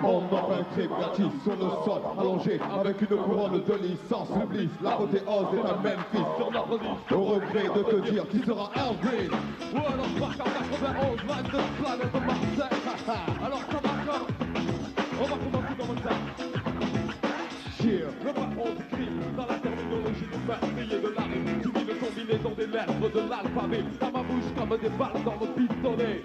On offre un crime gratis sur le sol, allongé avec une couronne de licence. L'Iblis, l'apothéose est un Memphis. Sur notre liste, au regret de te dire qui sera Elvis. Ou alors Spark en 91, vibe de planète de Marseille. Alors ça va comme on va commencer comme ça. Cheer. Le patron du crime, dans la terminologie du meurtrier de la rime. Tu vis le combinaison des lettres de l'alphabet. Dans ma bouche comme des balles dans mon pistolet.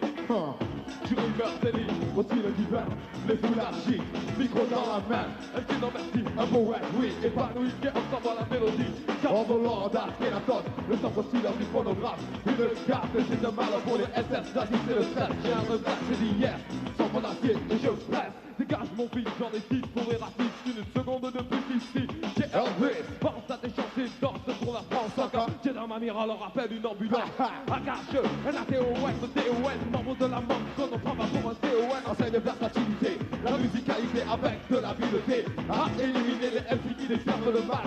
Tu rimeur délit, aussi le divin, les foulards chic, micro dans la main, un petit merci, un poète, oui, épanoui, qui ensemble à la mélodie. En volant d'Akhenaton, le sang oscille du phonographe. Une carte, c'est de mal pour les SS, j'agis c'est le stress. J'ai un regret, c'est d'hier, sans mon acier et je presse. Dégage mon fils, j'en ai 6 pour les racistes, une seconde de plus ici. J'ai Elvis, pense à tes chantiers, danse pour la France encore. J'ai dans ma mire, alors appelle une ambulance. Agache, un ATOS, DOS, membre de la manque, qu'on ne prend pas pour un TOS. Enseigne de versatilité, la musicalité avec de l'habileté. À éliminer les MC qui les servent le mal.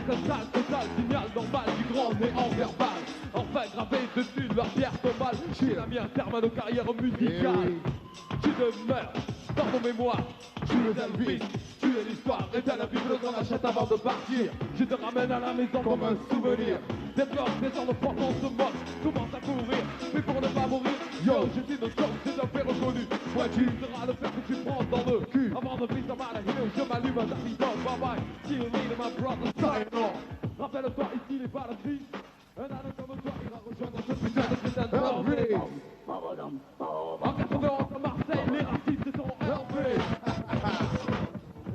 Total, signal normal du grand néant verbal. Enfin gravé dessus de leur pierre tombale. J'ai la mienne, terme de carrière musicale. Tu demeures dans mon mémoire. Tu es Elvis, tu es l'histoire, et t'as la Bible qu'on achète avant de partir. Je te ramène à la maison Comme un souvenir. Des blocs, des gens de porte, on se moque, commence à courir, mais pour ne pas mourir. Yo, je dis de choc, c'est un fait reconnu. Moi, tu seras le fer que tu prends dans le cul. Avant de vivre mal à hill, je m'allume un tapis dog, bye bye. Kill me, my brother, silent. Rappelle-toi, ici, les paradis. Un âne comme toi ira rejoindre ce putain de Elvis. En 91 à Marseille, les racistes sont Elvis.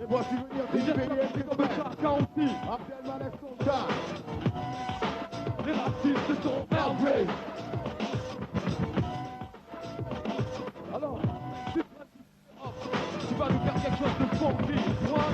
Et voici venir Et des j'espère que comme chacun aussi. Abdel Malek Sonta. Les racistes sont Elvis. Alors, tu vas nous faire quelque chose de funky, moi.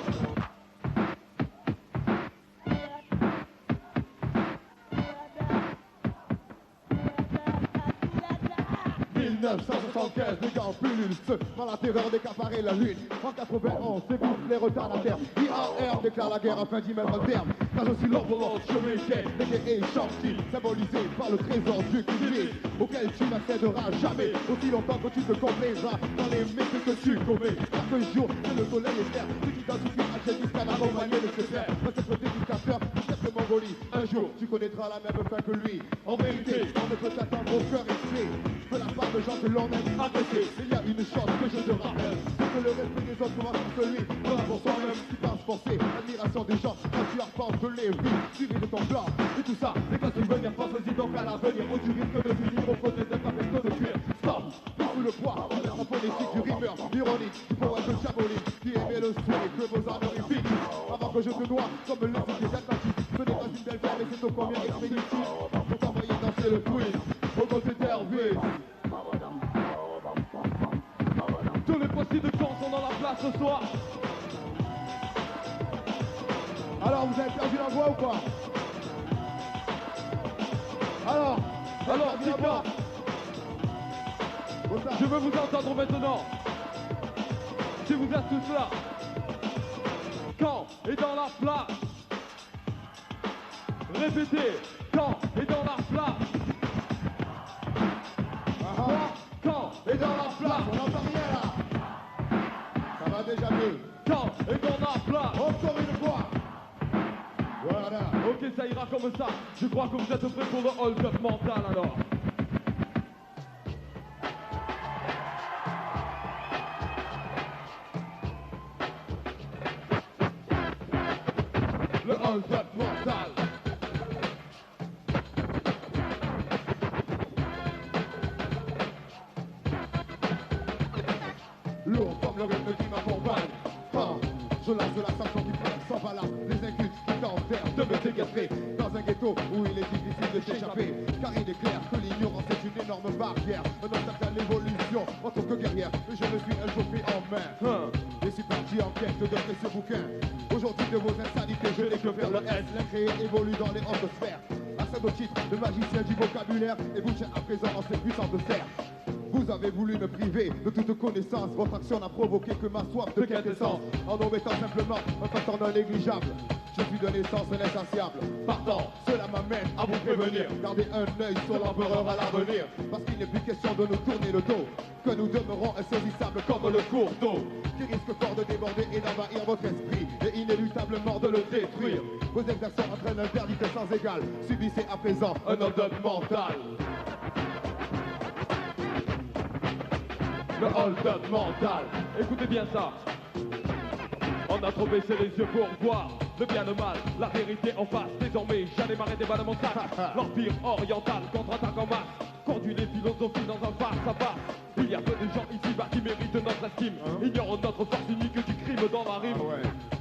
1975, les gars pullulent dans la terreur d'accaparer la lune. En 91, c'est vous les retardataires. IAR déclare la guerre afin d'y mettre un terme. Car je suis l'enveloppe chemiquet, et chantier, symbolisé par le trésor du cuisine, auquel tu n'accéderas jamais, aussi longtemps que tu te complairas dans les méfaits que tu commets. Chaque jour, que le soleil est clair, tu t'identifies à Jadis à accompagné de ses frères. Peut-être dédicateur, peut-être Mongolie. Un jour, tu connaîtras la même fin que lui. En vérité, on ne peut t'attendre au cœur effet de la part de gens que l'on aime apprécier. Il y a une chose que je te rappelle, c'est que le respect des autres commence par celui voilà pour soi-même qui pense forcer. L'admiration des gens quand tu arpentes les rues, suivi de ton plan. Et tout ça, c'est quand tu venir, pense-y donc à l'avenir, où tu risques de finir aux côtés d'un café de cuir. Stop, sous le poids, en politique du rimeur, ironique, du poète diabolique, qui aimait le soin et que vos âmes finissent. Avant que je te noie, comme le cité d'Atlantique, ce n'est pas une belle femme, mais c'est au combien expéditif. Pour t'envoyer danser le quiz, au côté d'Hervé. Tous les possibles camps sont dans la place ce soir. Alors, vous avez perdu la voix ou quoi? Alors, Tika, je veux vous entendre maintenant. Si vous êtes tous là, quand est dans la place. Répétez, quand est dans la place. Quand est dans la place. on n'entend rien là. Ça va déjà mieux. Quand est dans la place. Encore une fois. Voilà. Ok, ça ira comme ça. Je crois que vous êtes prêts pour le hold-up mental alors. Le hold-up mental. Lourd comme le rythme qui m'accompagne. Je lance la sanction qui prend sans valable. Les incultes qui t'enferment de me dégager dans un ghetto où il est difficile de s'échapper. Car il est clair que l'ignorance est une énorme barrière. Un obstacle à l'évolution en tant que guerrière. Et je me suis un jour pris en main. Et suis parti en quête de précieux bouquins. Aujourd'hui de vos insanités, je n'ai que faire le S. L'incréé évolue dans les hautes sphères. À ce titre, le magicien du vocabulaire et vous tient à présent en cette puissante serre. Vous avez voulu me priver de toute connaissance. Votre action n'a provoqué que ma soif de quintessence. En omettant simplement un facteur non négligeable. Je suis de naissance insatiable. Partant, cela m'amène à vous prévenir. Gardez un œil sur l'empereur à l'avenir. Parce qu'il n'est plus question de nous tourner le dos. Que nous demeurons insaisissables comme le cours d'eau. Qui risque fort de déborder et d'envahir votre esprit. Et inéluctablement de le détruire. Vos exactions entraînent un verdict sans égal. Subissez à présent un hold-up mental. Le hold-up mental. Écoutez bien ça. On a trop baissé les yeux pour voir le bien, le mal, la vérité en face. Désormais, j'en ai marre des balles de mon sac. L'empire oriental contre-attaque en masse. Conduit les philosophies dans un face à face. Il y a peu de gens ici-bas qui méritent notre estime. Ignorant notre force unique du crime dans la rime.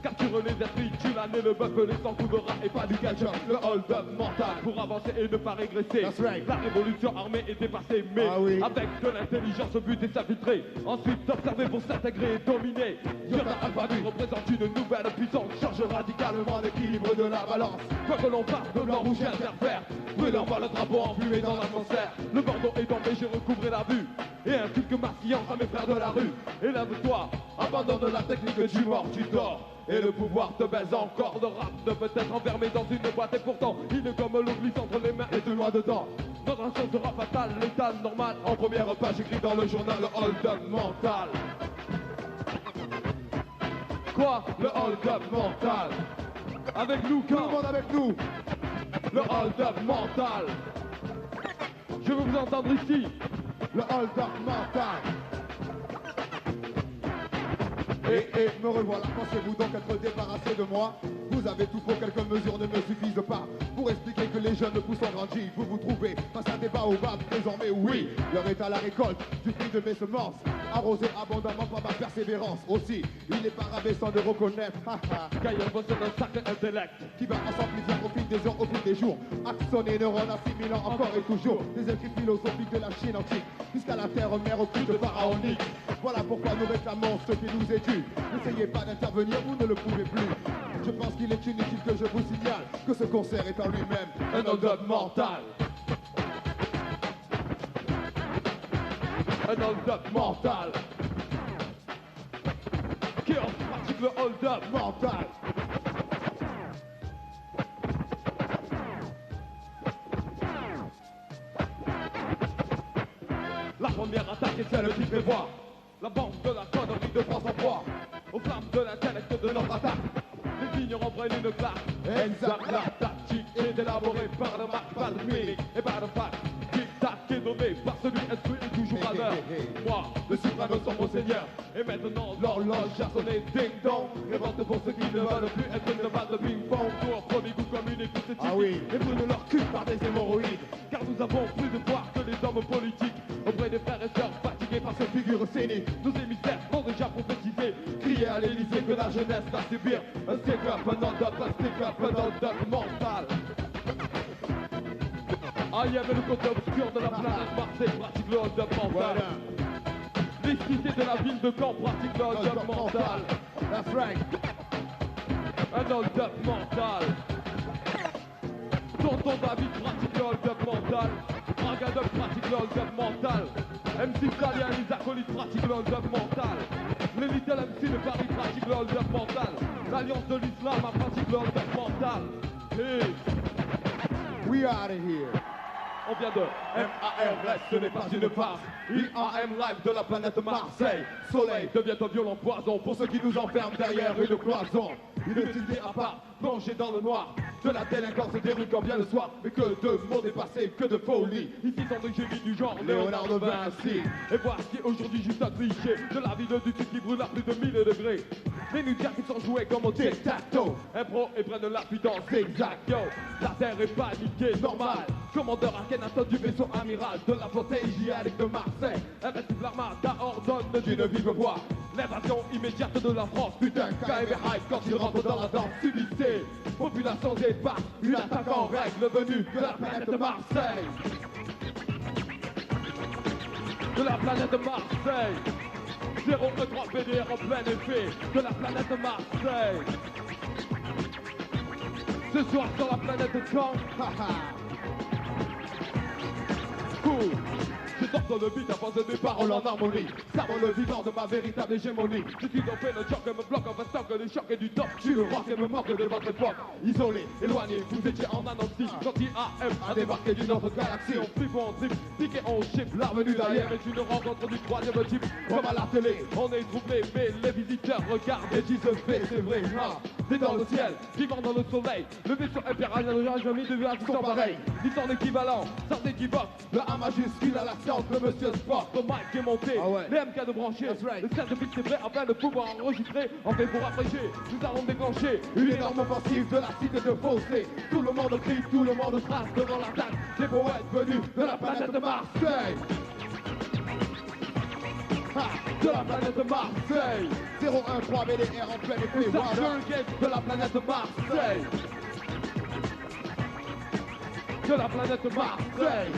Capture les esprits, tue l'année, le bœuf, les sans coups de rat et pas du gadget. Le hold-up mental pour avancer et ne pas régresser. Right. La révolution armée est dépassée, mais avec de l'intelligence, le but est s'infiltrer. Ensuite, d'observer pour s'intégrer et dominer. Yoda Alphabet représente une nouvelle puissance. Change radicalement l'équilibre de la balance. Quoi que l'on parte de blanc, rouge, vert. Brûlant par le drapeau enflué dans l'atmosphère. Le bandeau est tombé, j'ai recouvré la vue. Et inculque ma science à mes frères de la rue. Élève-toi, abandonne la technique du mort, tu dors. Et le pouvoir te baise encore. Le rap ne peut être enfermé dans une boîte. Et pourtant, il est comme l'eau glisse entre les mains et de loin dedans. Notre action sera fatale, l'état normal. En première page, écrit dans le journal, le hold-up mental. Quoi? Le hold-up mental. Avec nous, Tout le monde avec nous. le hold-up mental. Je veux vous entendre ici. Le hold-up mental. Et me revoilà, pensez-vous donc être débarrassé de moi? Vous avez tout faux, quelques mesures ne me suffisent pas pour expliquer que les jeunes poussent en grandit. Vous vous trouvez face à un débat au bas, désormais oui. L'heure est à la récolte du fruit de mes semences, arrosé abondamment par ma persévérance. Aussi, il n'est pas rabaissant de reconnaître Gaillard possède un sacré intellect qui va en s'amplifiant au fil des heures, au fil des jours. Axon et neurones assimilant encore et toujours des écrits philosophiques de la Chine antique jusqu'à la terre mère au cul de pharaonique. Voilà pourquoi nous réclamons ce qui nous est dû. N'essayez pas d'intervenir, vous ne le pouvez plus. Je pense qu'il est inutile que je vous signale que ce concert est en lui-même un hold-up mental. Un hold-up mental. Qui en pratique le hold-up Mental. La première attaque est celle qui prévoit la banque de la connerie de France en proie aux flammes de l'intellect de notre attaque. Les ignorants prennent une claque. Exact, la tactique est élaborée par le Mac, pas de mimique et pas de fac. Tic-tac est donné par celui instruit et toujours à l'heure. Moi, le suprême sombre seigneur. Et maintenant l'horloge a sonné ding-dong. Révolte pour ceux qui ne veulent plus être une balle de ping-pong. Pour premier goût comme une écoute typique. Et brûlent leur cul par des hémorroïdes. Car nous avons plus de pouvoir que les hommes politiques. Auprès des frères et sœurs fatigués par cette figure scénique. Nos émissaires ont déjà prophétisé. Crier à l'Élysée que la jeunesse va subir un stick-up, un hold-up, un stick-up, un hold-up mental. I am le côté obscur de la planète Marseille pratique le hold-up mental. Les cités de la ville de Caen pratiquent le hold-up mental. That's right. Un hold-up mental. Tonton David pratique le hold-up mental. Bragadub pratique le hold-up mental. MC Italien, les acolytes pratiquent le hold-up mental. Les Little MC de Paris pratiquent le hold-up mental. L'Alliance de l'Islam a pratique le hold-up mental. Hey. We out of here. On vient de MARS, ce n'est pas une farce. IAM live de la planète Marseille. Soleil devient un violent poison pour ceux qui nous enferment derrière une cloison. Une cité à part, plongée dans le noir. De la délinquance des rues quand vient le soir. Mais que de mots dépassés, que de folie. Ici sont des génies du genre Léonard de Vinci. Et voici aujourd'hui juste un cliché de la vie de du type qui brûle à plus de 1000 degrés. Les médias qui sont joués comme au tic-tac-toe. Impro et prennent la pluie dans zigzag, yo. La terre est paniquée, normal. Commandeur Akhenaton du vaisseau amiral de la flotte hygiénique de Marseille. Invincible l'armada ordonne d'une vive voix l'invasion immédiate de la France. Putain, KM hype quand il rentre dans la danse. Subissez, population départ, une attaque en règle venue de la planète Marseille. De la planète Marseille. 013 PDR en plein effet de la planète Marseille. Ce soir sur la planète Caen. Cool. Je sorte le beat avant de mes paroles en harmonie. Servant le vivant de ma véritable hégémonie. Je suis dans le choc et me bloque en fastant que les chocs et du top. Je suis le rock et me manque de votre époque. Isolé, éloigné, vous étiez en anansi. Quand IAM a débarqué d'une autre galaxie. On flippe, on trip, piqué, on chip. La venue d'ailleurs est une rencontre du troisième type. Comme à la télé, on est troublé, mais les visiteurs regardent et disent fait, c'est vrai. T'es dans le ciel, vivant dans le soleil. Le vaisseau impérial n'a jamais de vie sans pareil. Dit en équivalent, sans équivoque. Le A majuscule à la science, le monsieur Sport. Le mic est monté, les MK de brancher. Le stade de beat c'est prêt afin de pouvoir enregistrer. En fait pour apprécier, nous allons déclencher une énorme offensive de la cité de Fossé. Tout le monde crie, tout le monde trace devant l'attaque des poètes venus de la planète de Marseille. De la planète de Marseille. 013 BDR en plein effet. De la planète de Marseille. De la planète de Marseille.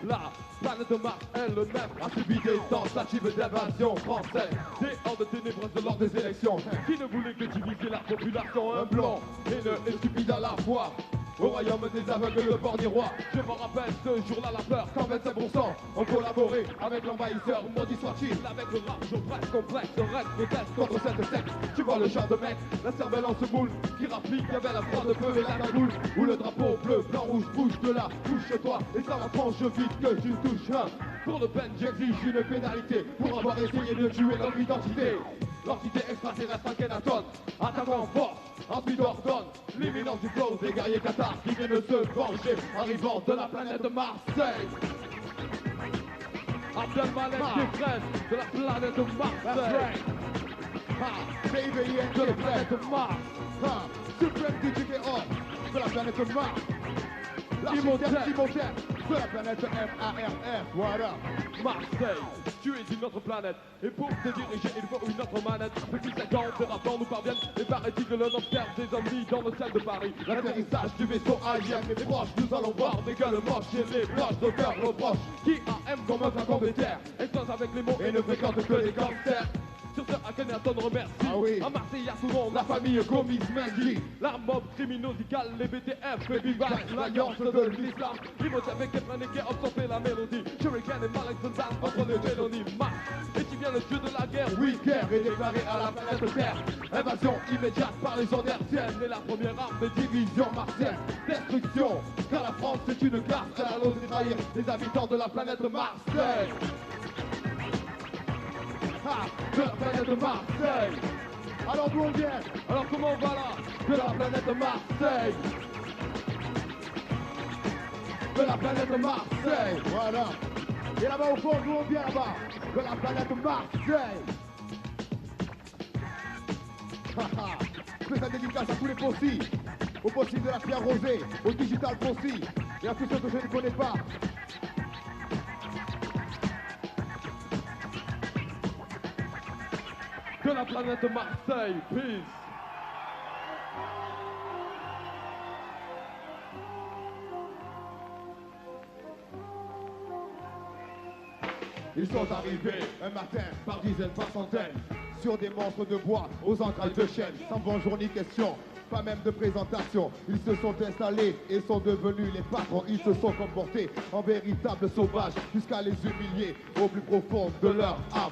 La planète de Mars elle-même a subi des tentatives d'invasion française. Des hordes ténébreuses de lors des élections qui ne voulaient que diviser la population. Un blanc haineux et stupide à la fois. Au royaume des aveugles, le bornirois. Je me rappelle ce jour-là la peur quand 25% ont collaboré avec l'envahisseur. Maudit soit-il, avec le rap, je reste complexe, reste proteste contre cette secte. Tu vois le genre de mec, la cervelle en semoule, qui rapplique avec la croix de feu et la cagoule. Où le drapeau bleu, blanc, rouge bouge de là, touche-toi. Et ça va tranche vite que tu touches un. Pour le pen, j'exige une pénalité pour avoir essayé de tuer notre identité. L'entité extraterrestre en Kenaton, attaquant en force, ensuite ordonne l'imminence du flow des guerriers cathares qui viennent se venger, arrivant de la planète de Marseille. Abdelmalek Gekrens de la planète de Marseille. Baby, De la planète de Mars. Supreme DJKO de la planète de Mars. L'architecte Timothée de la planète MARS. Voilà. Marseille, tu es d'une autre planète. Et pour te diriger, il faut une autre manette. Depuis 5 ans, tes rapports nous parviennent. Et paraît-il que l'on observe des zombies dans le ciel de Paris. L'atterrissage du vaisseau AIM est proche. Nous allons voir des gueules moches et les blanches de cœur reproches. Qui aime comme un flacon de terre. Explose avec les mots et ne fréquente que les gangsters. Sur ce, Akhenaton remercie. À Marseille, à Toulon, la famille Gomis Mendy. La mob criminosicale, les BTF, les vivaces, l'alliance de l'islam. Ils vont avec les planètes qui absorber la mélodie. Shuriken et Malek Zoltan entre les mélodies. Mars, et tu viens le dieu de la guerre. Oui, guerre est déclarée à la planète Terre. Invasion immédiate par les ondes hertziennes. Et la première arme de division martienne. Destruction, car la France c'est une carte. Elle ose trahir les habitants de la planète Marseille. De la planète de Marseille. Alors d'où on vient? Alors comment on va là? De la planète de Marseille. De la planète de Marseille. Voilà. Et là-bas au fond, d'où on vient là-bas? De la planète Marseille. Spécial dédicace à tous les possis. Aux possis de la Pierre Rosée, aux digital possis. Et à tous ceux que je ne connais pas. De la planète Marseille, peace. Ils sont arrivés un matin par dizaines, par centaines, sur des monstres de bois aux entrailles de chêne, sans bonjour ni question, pas même de présentation. Ils se sont installés et sont devenus les patrons. Ils se sont comportés en véritables sauvages jusqu'à les humilier au plus profond de leur âme.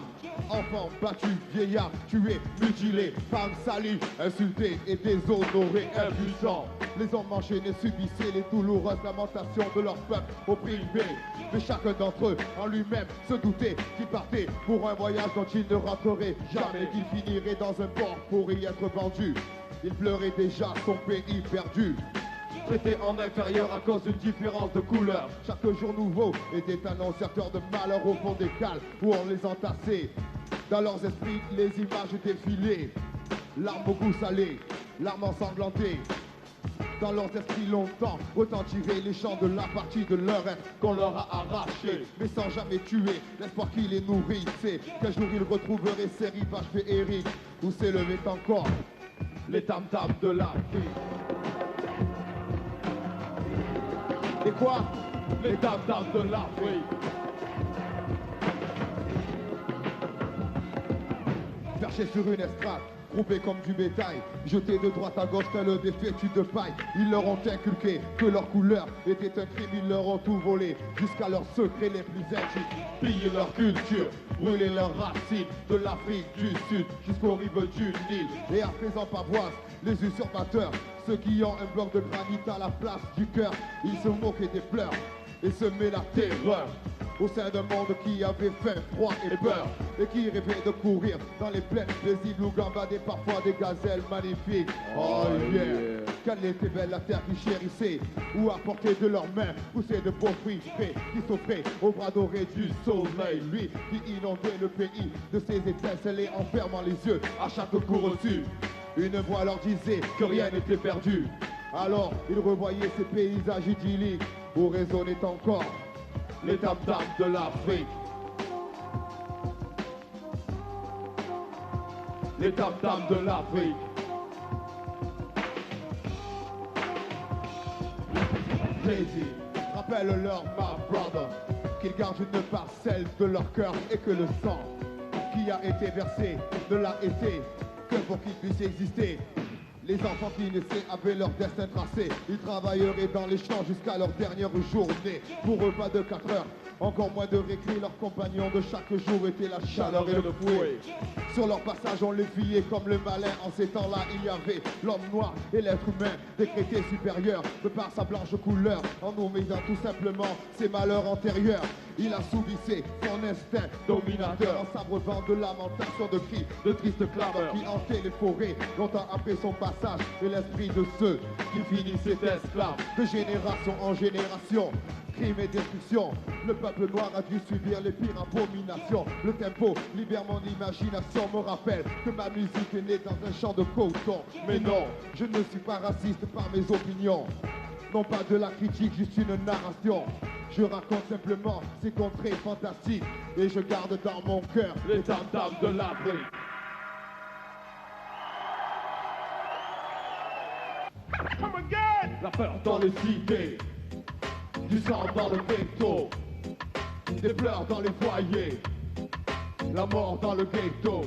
Enfants battus, vieillards tués, mutilés, femmes salies, insultées et déshonorées, impuissants. Les hommes enchaînés subissaient les douloureuses lamentations de leur peuple opprimé. Mais chacun d'entre eux en lui-même se doutait qu'il partait pour un voyage dont il ne rentrerait jamais, qu'il finirait dans un port pour y être vendu. Il pleurait déjà son pays perdu, traité en inférieur à cause d'une différence de couleur. Chaque jour nouveau était annonciateur de malheur au fond des cales où on les entassait. Dans leurs esprits, les images défilaient, larmes au goût salé, larmes ensanglantées. Dans leurs esprits longtemps retentiraient les chants de la partie de leur être qu'on leur a arraché, mais sans jamais tuer l'espoir qui les nourrissait. Qu'un jour ils retrouveraient ces rivages féeriques où s'élevaient encore les tam-tams de la vie. Et quoi? Les tam-tams de l'Afrique. Perché sur une estrade, groupés comme du bétail, jetés de droite à gauche tel des fétus de paille. Ils leur ont inculqué que leur couleur était un crime, ils leur ont tout volé, jusqu'à leurs secrets les plus intimes. Piller leur culture, brûler leurs racines, de l'Afrique du Sud jusqu'aux rives du Nil. Et à présent pavoisent les usurpateurs, ceux qui ont un bloc de granit à la place du cœur. Ils se moquaient des pleurs et semaient la terreur au sein d'un monde qui avait faim, froid et peur, et qui rêvait de courir dans les plaines paisibles où gambadaient parfois des gazelles magnifiques. Oh yeah! Quelle était belle la terre qui chérissait, où à portée de leurs mains poussaient de beaux fruits frais, qui s'offraient aux bras dorés du soleil. Lui qui inondait le pays de ses étincelles et en fermant les yeux à chaque coup reçu. Une voix leur disait que rien n'était perdu. Alors ils revoyaient ces paysages idylliques où résonnaient encore les tam-tams de l'Afrique. Les tam-tams de l'Afrique. Jay-Z, rappelle-leur, my brother, qu'ils gardent une parcelle de leur cœur et que le sang qui a été versé ne l'a été que pour qu'ils puissent exister. Les enfants qui naissaient avaient leur destin tracé. Ils travailleraient dans les champs jusqu'à leur dernière journée. Pour eux, pas de 4 heures, encore moins de récré. Leurs compagnons de chaque jour étaient la chaleur et le fouet. Sur leur passage, on les fuyait comme le malin. En ces temps-là, il y avait l'homme noir et l'être humain, décrété supérieur de par sa blanche couleur, en nourrissant tout simplement ses malheurs antérieurs. Il assouvissait son instinct dominateur en s'abreuvant de lamentations, de cris, de tristes clameurs qui hantaient les forêts longtemps après son passage. Et l'esprit de ceux qui finissaient esclaves de génération en génération. Crime et destruction, le peuple noir a dû subir les pires abominations. Le tempo libère mon imagination, me rappelle que ma musique est née dans un champ de coton. Mais non, je ne suis pas raciste par mes opinions. Non pas de la critique, juste une narration. Je raconte simplement ces contrées fantastiques et je garde dans mon cœur les tam-tams de l'Afrique. Come again! La peur dans les cités, du sang dans le ghetto, des pleurs dans les foyers, la mort dans le ghetto.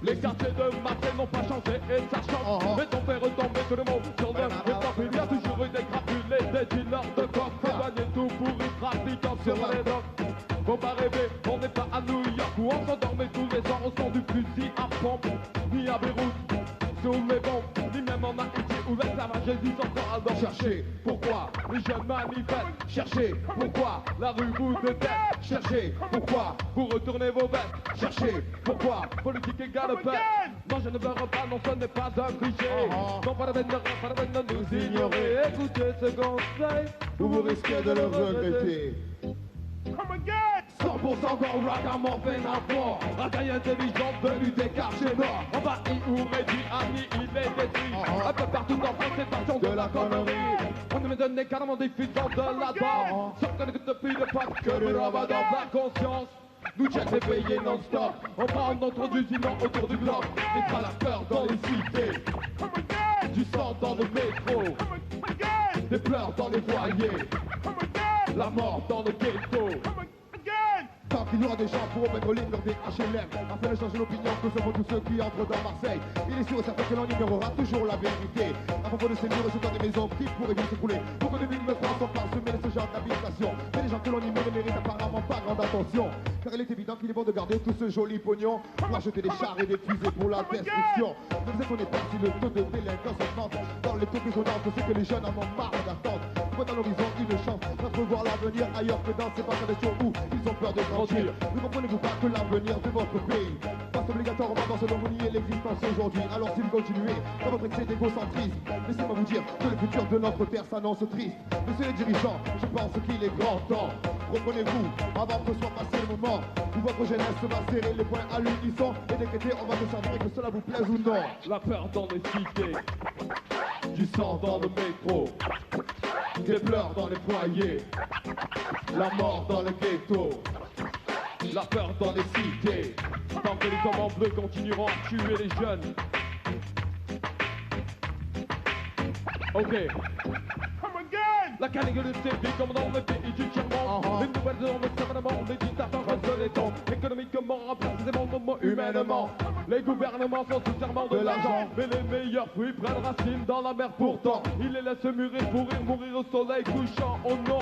Les quartiers de Marseille n'ont pas changé et ça change. Mais on fait retomber tout le monde sur le même époque. Il y a toujours eu des crapulés, des dealers de coke, éloignés tout pourris, trafiquants sur les docks. Faut pas rêver, on n'est pas à New York où on s'endormait tous les ans au son du fusil à pompe, ni à Beyrouth, sous les bombes, ni même en Haïti où l'esclavage existe encore à dormir. Cherchez pourquoi Les jeunes manifestent, cherchez pourquoi la rue vous déteste. cherchez pourquoi Vous retournez vos vestes, cherchez pourquoi politique égale paix. Non, je ne veux pas, non, ce n'est pas un cliché. Non, pas la peine de nous ignorer. Écoutez ce conseil, vous risquez de le regretter. Come again! 100% encore rock à mon peine à fort. Racaille intelligent venu des quartiers nord. Envahi ou réduit, ami, il est détruit. Un peu partout en France, c'est passion de la connerie. On ne me donne carrément des diffusant de la drogue. Sauf qu'on écoute depuis le pop que le rabat dans la conscience. Nous check les payés non-stop. On prend notre usinant autour du globe. Et pas la peur dans les cités. Du sang dans le métro. Des pleurs dans les foyers. La mort dans le ghetto. Tant qu'il y aura des gens pour mettre libre des HLM, afin de changer l'opinion que seront tous ceux qui entrent dans Marseille. Il est sûr et certain que l'on ignorera toujours la vérité. À propos de ces murs et des maisons qui pourraient bien s'écrouler. Beaucoup de villes me font sont parsemées de ce genre d'habitation. Mais les gens que l'on ignore ne méritent apparemment pas grande attention. Car il est évident qu'il est bon de garder tout ce joli pognon pour acheter des chars et des fusées pour la destruction. Ne vous étonnez pas si le taux de délinquance augmente. Dans les taux grisonnants, c'est que les jeunes en ont marre d'attendre. Voient dans l'horizon une chance d'entrevoir l'avenir ailleurs que dans ces vacances où ils ont peur de grandir. Ne comprenez-vous pas que l'avenir de votre pays passe obligatoirement dans ce dont vous niez l'existence aujourd'hui? Alors si vous continuez dans votre excès d'égocentrisme, laissez-moi vous dire que le futur de notre terre s'annonce triste. Messieurs les dirigeants, je pense qu'il est grand temps. Reprenez-vous avant que soit passé le moment où votre jeunesse va serrer les poings à l'unisson et décréter on va se servir que cela vous plaise ou non. La peur dans les cités, Du sang dans le métro, des pleurs dans les foyers, la mort dans le ghetto. la peur dans les cités. Tant que les hommes en bleu continueront à tuer les jeunes. Ok. La canicule sévit comme dans le pays du tiers-monde. Les nouvelles normes, savamment, les dictateurs restent les temps. Économiquement, précisément, humainement. Les gouvernements sont sous serment de l'argent, mais les meilleurs fruits prennent racine dans la mer pourtant. Ils les laissent mûrir, pourrir, mourir au soleil couchant au nom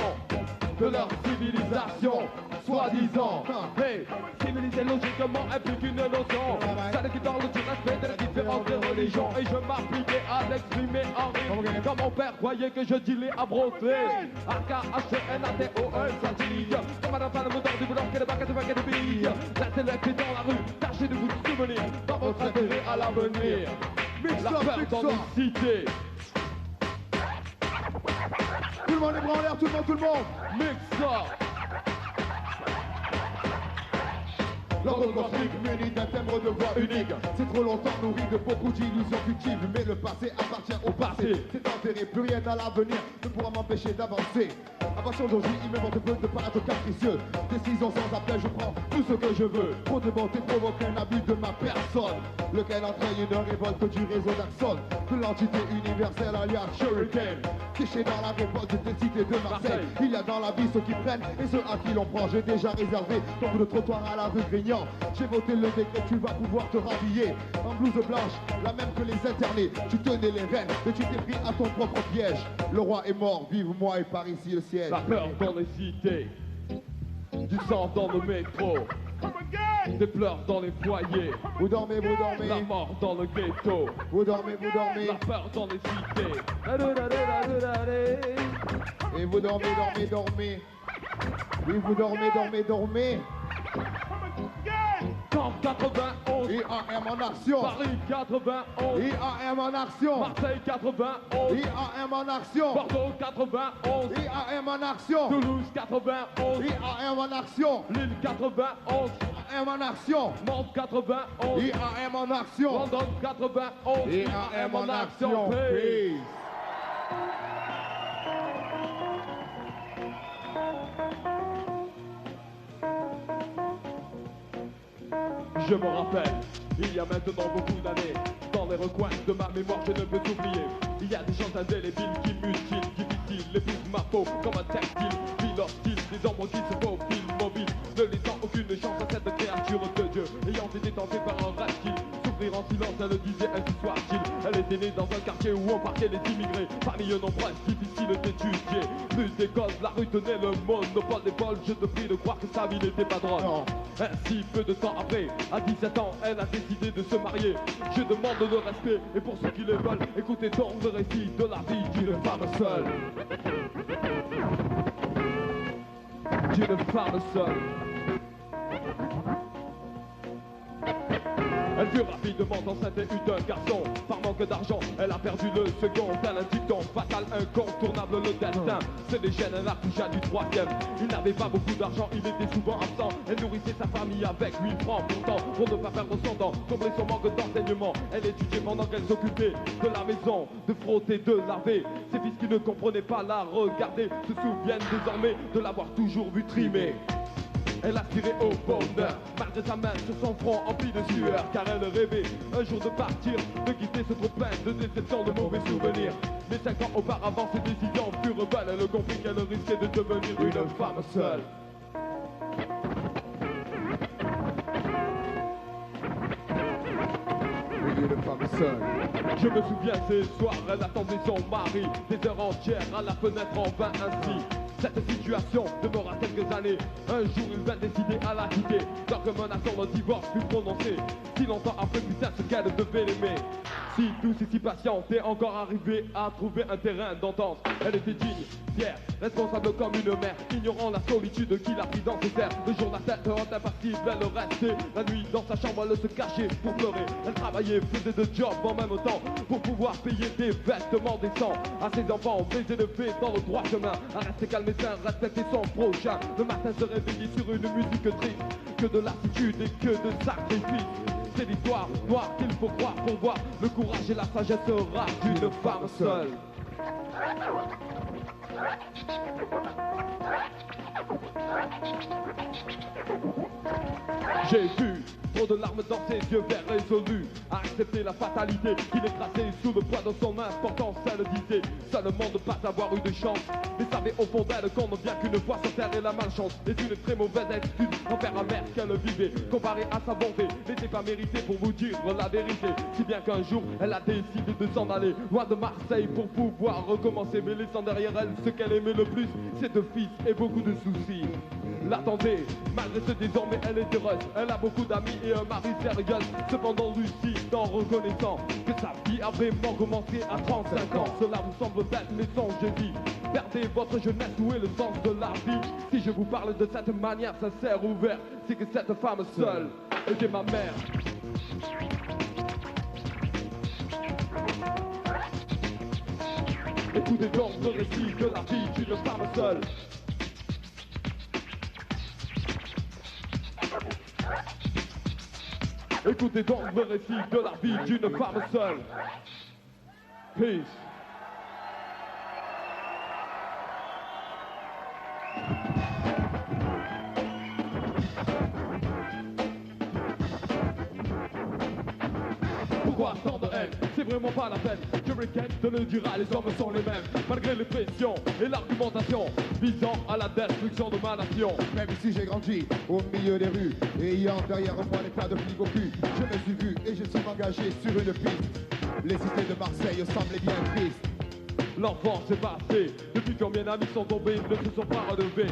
de leur civilisation, soi-disant. Hey, civiliser logiquement implique une notion, celle qui parle du respect de la différence des religions. Et je m'appliquais à l'exprimer en rime, quand mon père croyait que je dealais à brosser. A-K-H-E-N-A-T-O-E, ça dit, comme à la fin de mon temps du boulot, qu'elle est bac à de billes. L'intellect est dans la rue, tâchez de vous souvenir, dans votre intérêt à l'avenir. La peur dans les cités. Tout le monde est bras en l'air, tout le monde. Mix ça. L'ordre cosmique muni d'un timbre de voix unique. C'est trop longtemps nourri de beaucoup d'illusions fictives. Mais le passé appartient au passé. C'est enterré, plus rien à l'avenir ne pourra m'empêcher d'avancer. À partir d'aujourd'hui, il m'invente peu de paraître capricieux. Décision sans appel, je prends tout ce que je veux. Trop de bonté provoque un abus de ma personne, lequel entraîne une révolte du réseau d'Axon, de l'entité universelle alias Shuriken. Caché dans la révolte des cités de Marseille. Il y a dans la vie ceux qui prennent et ceux à qui l'on prend. J'ai déjà réservé ton bout de trottoir à la rue Grignan. J'ai voté le décret, tu vas pouvoir te rhabiller en blouse blanche, la même que les internés. Tu tenais les rênes, mais tu t'es pris à ton propre piège. Le roi est mort, vive moi et par ici le siège. La peur dans les cités, du sang dans le métro, des pleurs dans les foyers. Vous dormez, vous dormez. La mort dans le ghetto. Vous dormez, vous dormez. La peur dans les cités. Et vous dormez, dormez, dormez. Oui, vous dormez, dormez, dormez. Camp 91, IAM en action. Paris 91, IAM en action. Marseille 91, IAM en action. Bordeaux 91, IAM en action. Toulouse 91, IAM en action. Lille 91, IAM en action. Nantes 91, IAM en action. London 91, IAM en action. Peace. Je me rappelle, il y a maintenant beaucoup d'années, dans les recoins de ma mémoire je ne peux t'oublier. Il y a des gens indélébiles qui mutilent, difficiles, épuisent ma peau comme un textile, ville hostile, des ombres qui se faufilent, mobiles, ne laissant aucune chance à cette créature de Dieu, ayant été tentée par un reptile. Souffrir en silence, elle le disait ainsi soit-il. Elle était née dans un quartier où on parquait les immigrés, famille nombreuse, difficile d'étudier. Plus d'école, la rue tenait le monopole des vols. Je te prie de croire que sa vie n'était pas drôle. Non. Ainsi, peu de temps après, à 17 ans, elle a décidé de se marier. Je demande le respect, et pour ceux qui le veulent, écoutez donc le récit de la vie d'une femme seule. D'une femme seule. Elle fut rapidement enceinte et eut un garçon. Par manque d'argent, elle a perdu le second. Tel un dicton fatal, incontournable, le destin. C'est des gènes, elle accoucha du troisième. Il n'avait pas beaucoup d'argent, il était souvent absent. Elle nourrissait sa famille avec 8 francs. Pourtant, pour ne pas perdre son temps, combler son manque d'enseignement, elle étudiait pendant qu'elle s'occupait de la maison, de frotter, de laver. Ses fils qui ne comprenaient pas la regarder se souviennent désormais de l'avoir toujours vu trimer. Elle aspirait au bonheur, malgré sa main sur son front empli de sueur. Car elle rêvait un jour de partir, de quitter ce trop-plein de déception, de mauvais souvenirs. Mais 5 ans auparavant, ses décisions furent rebelles. Elle comprit qu'elle risquait de devenir une femme seule. Une femme seule. Je me souviens ces soirs, elle attendait son mari des heures entières à la fenêtre en vain ainsi. Cette situation demeura quelques années. Un jour, il vint décider à la quitter. Tant que menaçant le divorce fut prononcé. Si longtemps après, putain, ce qu'elle devait l'aimer. Si douce et si patiente est encore arrivée à trouver un terrain d'entente. Elle était digne, fière, responsable comme une mère, ignorant la solitude qui l'a pris dans ses terres. Le jour, la tête haute, impassible, elle restait. La nuit, dans sa chambre, elle se cachait pour pleurer. Elle travaillait, faisait deux jobs en même temps pour pouvoir payer des vêtements décents à ses enfants, les élever dans le droit chemin, à rester calme et sain, respecter son prochain. Le matin, se réveiller sur une musique triste, que de lassitude et que de sacrifice. C'est l'histoire noire qu'il faut croire pour voir le courage et la sagesse rare d'une femme seule. J'ai vu trop de larmes dans ses yeux verts résolus à accepter la fatalité qui l'écrasait sous le poids de son importance. Elle disait seulement de pas avoir eu de chance, mais savait au fond d'elle qu'on ne vient qu'une fois sur terre et la malchance est une très mauvaise excuse envers la mère qu'elle vivait. Comparée à sa bonté, n'était pas méritée pour vous dire la vérité. Si bien qu'un jour, elle a décidé de s'en aller loin de Marseille pour pouvoir recommencer, mais laissant derrière elle ce qu'elle aimait le plus, c'est deux fils et beaucoup de soucis. L'attendez, malgré ce désormais elle est heureuse. Elle a beaucoup d'amis et un mari sérieux. Cependant lucide en reconnaissant que sa vie a vraiment commencé à 35 ans. Cela vous semble bête mais songez-y, perdez votre jeunesse, où est le sens de la vie? Si je vous parle de cette manière sincère, ouverte, c'est que cette femme seule était ma mère. Écoutez donc le récit de la vie d'une femme seule. Écoutez donc le récit de la vie d'une femme seule. Peace. Pourquoi tant de haine? C'est vraiment pas la peine. Je regrette de le dire, les hommes sont les mêmes. Malgré les pressions et l'argumentation visant à la destruction de ma nation. Même si j'ai grandi au milieu des rues, ayant derrière moi les tas de flics au cul, je me suis vu et je suis engagé sur une piste. Les cités de Marseille semblaient bien tristes. L'enfance est passée. Depuis combien d'amis sont tombés, ils ne se sont pas relevés.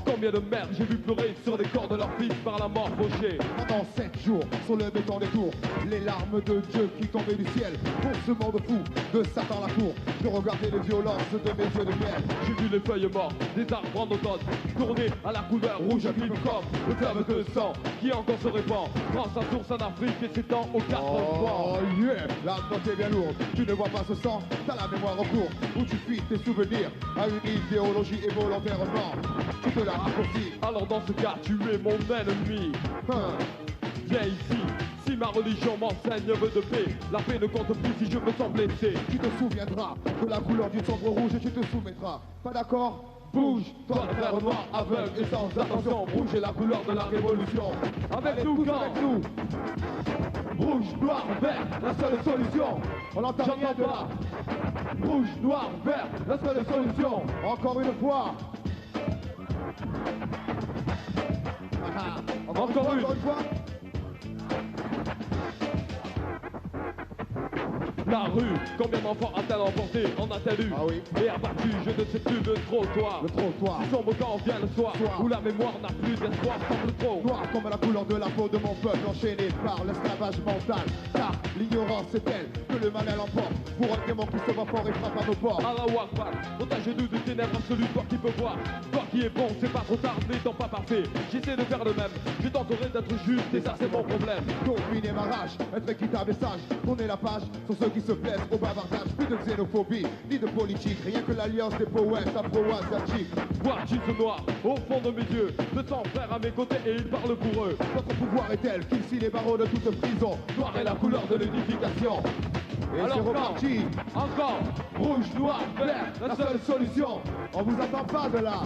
Combien de mères j'ai vu pleurer sur les corps de leurs fils par la mort fauchée. Pendant 7 jours, sur le béton des tours, les larmes de Dieu qui tombaient du ciel. Pour ce monde fou, de Satan la cour, je regardais les violences de mes yeux de miel. J'ai vu les feuilles mortes, des arbres en automne, tourner à la couleur rouge vive comme le fleuve de sang qui encore se répand. Prend sa source en Afrique et s'étend aux 4 vents. Oh yeah, la note est bien lourde. Tu ne vois pas ce sang, t'as la mémoire en cours. Où tu fuis tes souvenirs à une idéologie et volontairement tu te la raccourcis. Alors dans ce cas, tu es mon ennemi. Viens ici, si ma religion m'enseigne vœu de paix, la paix ne compte plus si je me sens blessé. Tu te souviendras de la couleur du sombre rouge et tu te soumettras. Pas d'accord? Bouge, toi le frère noir aveugle et sans attention. Rouge est la couleur de la révolution. Avec nous, avec nous. Rouge, noir, vert, la seule solution. On n'entend rien de là. Rouge, noir, vert, la seule solution. Encore une fois. Encore une fois. La rue, combien d'enfants a-t-elle emporté, en a-t-elle eu? Ah oui. Et abattu, je ne sais plus, le trottoir. Le trottoir. Si sombre quand vient le soir, où la mémoire n'a plus d'espoir, semble trop. Noir comme la couleur de la peau de mon peuple, enchaîné par l'esclavage mental. Car l'ignorance est telle que le mal elle emporte. Pour un démon qui se va fort et frappe à nos portes. Allah Akbar, protège-nous de ténèbres absolues, toi qui peux voir. Toi qui es bon, c'est pas trop tard, n'étant pas parfait. J'essaie de faire le même, je tenterai d'être juste et ça c'est mon problème. Dominer ma rage, être équitable et sage. Tourner la page sur ceux qui se plaisent au bavardage. Plus de xénophobie, ni de politique. Rien que l'alliance des poètes afro-asiatiques. Vois-tu ce noir au fond de mes yeux, de sang frère à mes côtés et il parle pour eux. Notre pouvoir est tel qu'il scie les barreaux de toute prison. Noir est la couleur de l'unification. Et c'est reparti. Encore, rouge, noir, vert, la seule solution. On vous attend pas de là.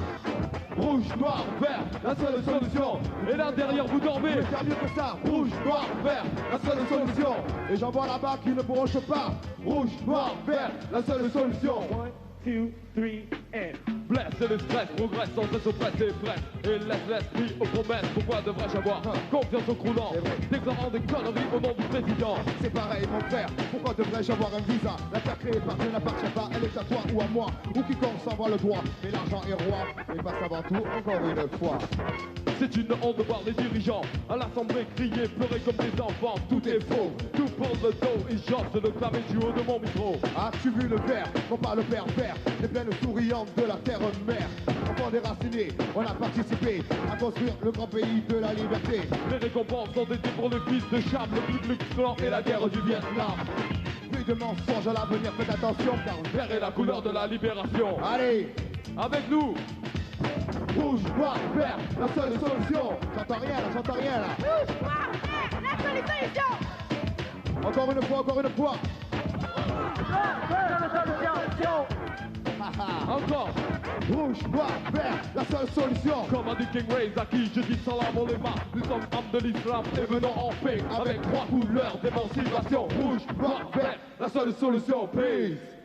Rouge, noir, vert, la seule solution. Et là derrière vous dormez. Je vais faire mieux que ça. Rouge, noir, vert, la seule solution. Et j'en vois là-bas qui ne bronchent pas. Rouge, noir, vert, la seule solution. 1, 2, 3, and blesse le stress, progresse sans cesse oppresse et presse. Et laisse l'esprit aux promesses. Pourquoi devrais-je avoir confiance au croulant, déclarant des conneries au nom du président? C'est pareil mon frère, pourquoi devrais-je avoir un visa? La terre créée par Dieu n'appartient pas, elle est à toi ou à moi, ou quiconque s'en voit le droit. Mais l'argent est roi, et passe avant tout encore une fois. C'est une honte de voir les dirigeants à l'assemblée crier, pleurer comme des enfants. Tout est faux, tout pour le dos et j'ose le clamer du haut de mon micro. As-tu vu le vert, non pas le pervers, les plaines souriantes de la terre mère. Enfants déracinés, on a participé à construire le grand pays de la liberté. Les récompenses sont dédiées pour le fils de Cham, le Ku Klux Klan et la guerre du Vietnam. Plus de mensonges à l'avenir, faites attention car vert est la couleur de la libération. Allez, avec nous. Rouge, noir, vert, la seule solution. J'entends rien là, j'entends rien là. Rouge, noir, vert, la seule solution. Encore une fois, encore une fois. Rouge, noir, vert, la seule solution. Encore. Rouge, noir, vert, la seule solution. Comme a dit King Rays, à qui je dis salam au lema. Nous sommes âmes de l'islam et venons en paix avec trois couleurs d'émancipation. Rouge, noir, vert, la seule solution. Peace.